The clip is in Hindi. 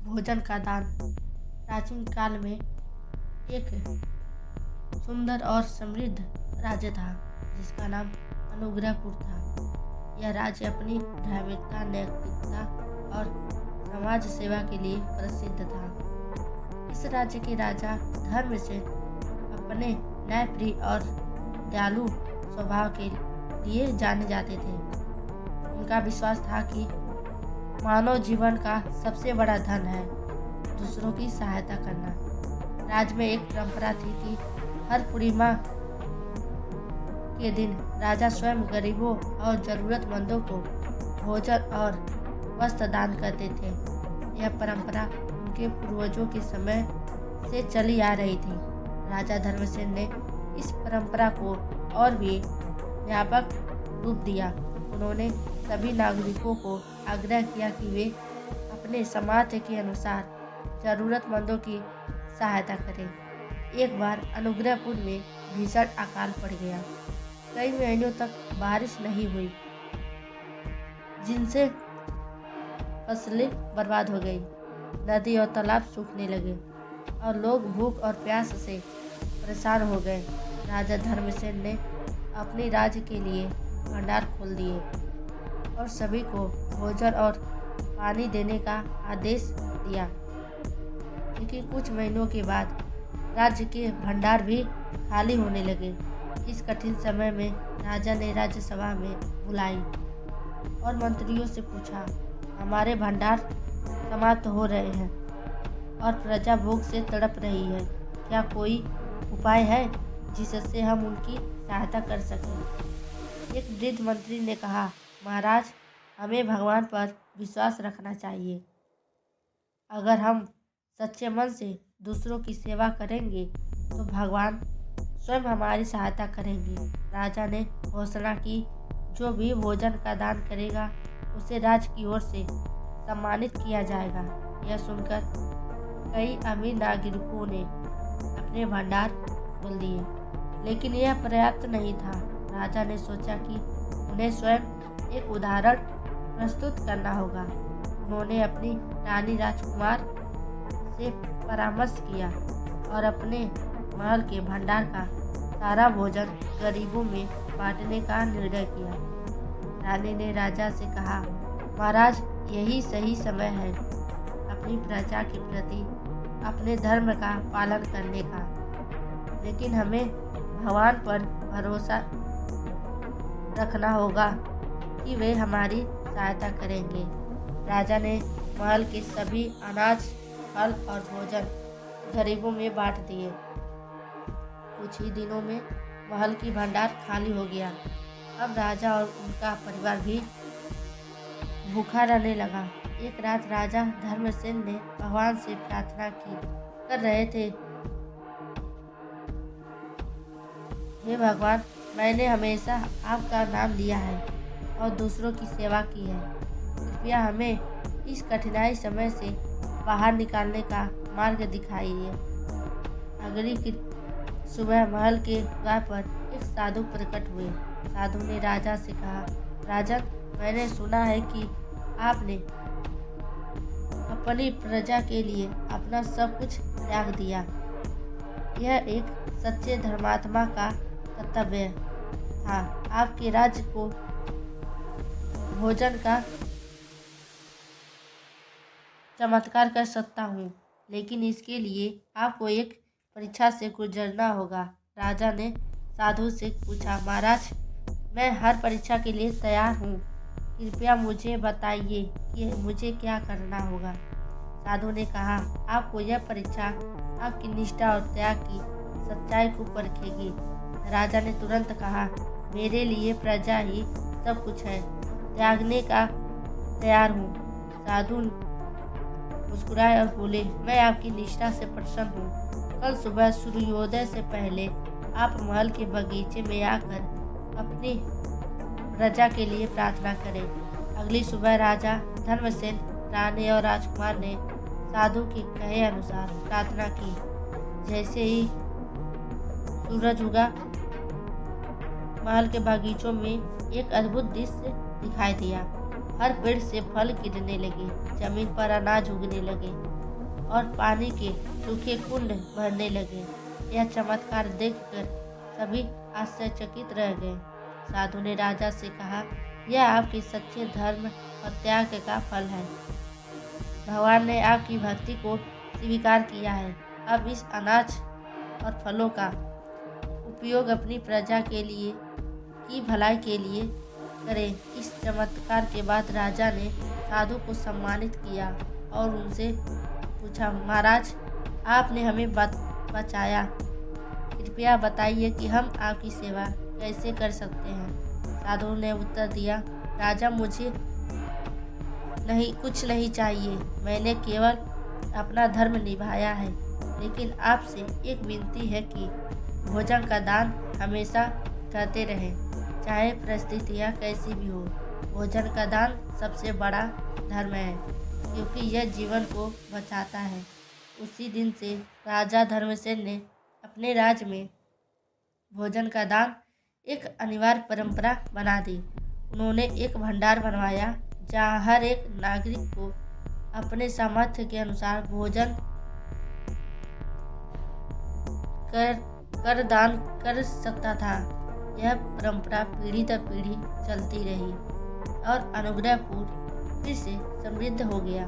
भोजन का दान। प्राचीन काल में एक सुंदर और समृद्ध राज्य था जिसका नाम अनुग्रहपुर था। यह राज्य अपनी धार्मिकता, नैतिकता और समाज सेवा के लिए प्रसिद्ध था। इस राज्य के राजा धर्म से अपने न्यायप्रिय और दयालु स्वभाव के लिए जाने जाते थे। उनका विश्वास था कि मानव जीवन का सबसे बड़ा धन है दूसरों की सहायता करना। राज्य में एक परंपरा थी कि हर पूर्णिमा के दिन राजा स्वयं गरीबों और जरूरतमंदों को भोजन और वस्त्र दान करते थे। यह परंपरा उनके पूर्वजों के समय से चली आ रही थी। राजा धर्मसेन ने इस परंपरा को और भी व्यापक रूप दिया। उन्होंने सभी नागरिकों को आग्रह किया कि वे अपने सामर्थ्य के अनुसार जरूरतमंदों की सहायता करें। एक बार अनुग्रहपुर में भीषण अकाल पड़ गया। कई महीनों तक बारिश नहीं हुई, जिनसे फसलें बर्बाद हो गई। नदी और तालाब सूखने लगे और लोग भूख और प्यास से परेशान हो गए। राजा धर्मसेन ने अपने राज्य के लिए भंडार खोल दिए और सभी को भोजन और पानी देने का आदेश दिया। लेकिन कुछ महीनों के बाद राज्य के भंडार भी खाली होने लगे। इस कठिन समय में राजा ने राज्यसभा में बुलाई और मंत्रियों से पूछा, हमारे भंडार समाप्त हो रहे हैं और प्रजा भूख से तड़प रही है। क्या कोई उपाय है जिससे हम उनकी सहायता कर सकें? एक वृद्ध मंत्री ने कहा, महाराज, हमें भगवान पर विश्वास रखना चाहिए। अगर हम सच्चे मन से दूसरों की सेवा करेंगे तो भगवान स्वयं हमारी सहायता करेंगे। राजा ने घोषणा की, जो भी भोजन का दान करेगा उसे राज्य की ओर से सम्मानित किया जाएगा। यह सुनकर कई अमीर नागरिकों ने अपने भंडार खोल दिए, लेकिन यह पर्याप्त नहीं था। राजा ने सोचा कि उन्हें स्वयं एक उदाहरण प्रस्तुत करना होगा। उन्होंने अपनी रानी राजकुमार से परामर्श किया और अपने महल के भंडार का सारा भोजन गरीबों में बांटने का निर्णय किया। रानी ने राजा से कहा, महाराज, यही सही समय है अपनी प्रजा के प्रति अपने धर्म का पालन करने का, लेकिन हमें भगवान पर भरोसा रखना होगा कि वे हमारी सहायता करेंगे। राजा ने महल के सभी अनाज, फल और भोजन गरीबों में बांट दिए। कुछ ही दिनों में महल की भंडार खाली हो गया। अब राजा और उनका परिवार भी भूखा रहने लगा। एक रात राजा धर्मसेन ने भगवान से प्रार्थना कर रहे थे, हे भगवान, मैंने हमेशा आपका नाम लिया है और दूसरों की सेवा की है। कृपया हमें इस कठिनाई समय से बाहर निकालने का मार्ग दिखाइए। अगली सुबह महल के द्वार पर एक साधु प्रकट हुए। साधु ने राजा से कहा, राजन, मैंने सुना है कि आपने अपनी प्रजा के लिए अपना सब कुछ त्याग दिया। यह एक सच्चे धर्मात्मा का कर्तव्य था। आपके राज्य को भोजन का चमत्कार कर सकता हूँ, लेकिन इसके लिए आपको एक परीक्षा से गुजरना होगा। राजा ने साधु से पूछा, महाराज, मैं हर परीक्षा के लिए तैयार हूँ। कृपया मुझे बताइए कि मुझे क्या करना होगा। साधु ने कहा, आपको यह परीक्षा आपकी निष्ठा और त्याग की सच्चाई को परखेगी। राजा ने तुरंत कहा, मेरे लिए प्रजा ही सब कुछ है, त्यागने का तैयार हूँ। साधु मुस्कुराए और बोले, मैं आपकी निष्ठा से प्रसन्न हूँ। कल सुबह सूर्योदय से पहले आप महल के बगीचे में आकर अपनी प्रजा के लिए प्रार्थना करें। अगली सुबह राजा धर्मसेन, रानी और राजकुमार ने साधु के कहे अनुसार प्रार्थना की। जैसे ही सूरज उगा, महल के बागीचों में एक अद्भुत दृश्य दिखाई दिया। हर पेड़ से फल गिरने लगे, जमीन पर अनाज उगने लगे और पानी के सूखे कुंड भरने लगे। यह चमत्कार देखकर सभी आश्चर्यचकित रह गए। साधु ने राजा से कहा, यह आपके सच्चे धर्म और त्याग का फल है। भगवान ने आपकी भक्ति को स्वीकार किया है। अब इस अनाज और फलों का उपयोग अपनी प्रजा के लिए की भलाई के लिए करें। इस चमत्कार के बाद राजा ने साधु को सम्मानित किया और उनसे पूछा, महाराज, आपने हमें बचाया, कृपया बताइए कि हम आपकी सेवा कैसे कर सकते हैं। साधु ने उत्तर दिया, राजा, मुझे कुछ नहीं चाहिए, मैंने केवल अपना धर्म निभाया है। लेकिन आपसे एक विनती है कि भोजन का दान हमेशा करते रहें, चाहे परिस्थितियाँ कैसी भी हो। भोजन का दान सबसे बड़ा धर्म है, क्योंकि यह जीवन को बचाता है। उसी दिन से राजा धर्मसेन ने अपने राज्य में भोजन का दान एक अनिवार्य परंपरा बना दी। उन्होंने एक भंडार बनवाया जहाँ हर एक नागरिक को अपने सामर्थ्य के अनुसार भोजन कर दान कर सकता था। यह परंपरा पीढ़ी दर पीढ़ी चलती रही और अनुग्रहपूर्ण फिर से समृद्ध हो गया।